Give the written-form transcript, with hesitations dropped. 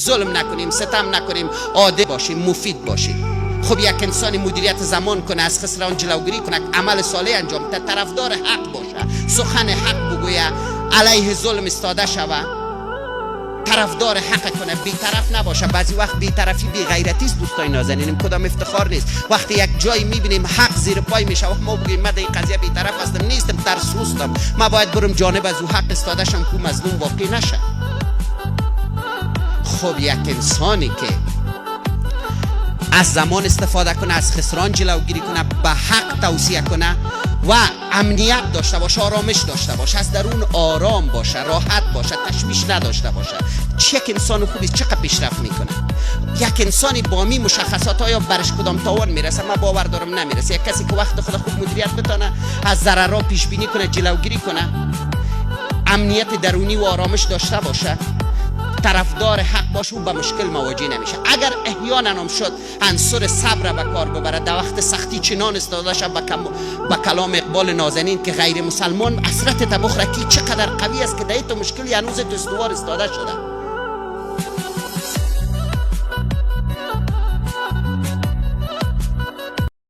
ظلم نکنیم، ستم نکنیم، عادل باشیم، مفید باشیم. خب یک انسانی مدیریت زمان کنه، از خسران جلوگیری کنه، عمل صالح انجام بده، طرفدار حق باشه، سخن حق بگویه، علیه ظلم استاده شوه، طرفدار حق کنه، بی‌طرف نباشه. بعضی وقت بی‌طرفی بی‌غیرتی است دوستای نازنین، کدام افتخار نیست. وقتی یک جایی میبینیم حق زیر پای میشه و ما بگیم من در این قضیه بی‌طرف هستم، نیستم، ترسوستم، من باید برم جانب از او حق استاده شم که مظلوم واقع نشه. خب یک انسانی که از زمان استفاده کنه، از خسران جلوگیری کنه، به حق توصیه کنه و امنیت داشته باشه، آرامش داشته باشه، از درون آرام باشه، راحت باشه، تشویش نداشته باشه، یک انسان خوبی چقدر پیشرفت میکنه. یک انسانی با می مشخصات ها برش کدام تاوان میرسه، من باور دارم نمیرسه. یک کسی که وقت خود خوب مدیریت بتونه، از ضررها پیش بینی کنه، جلوگیری کنه، امنیت درونی و آرامش داشته باشه، طرفدار حق باشه، او به مشکل مواجه نمیشه. اگر احیانا هم شد عنصر صبر به کار ببره، در وقت سختی چنان استفاده شد به کلام اقبال نازنین که غیر مسلمان اثرت تبخرکی چقدر قوی است که در تو مشکلی هنوز تو استوار استاده شده.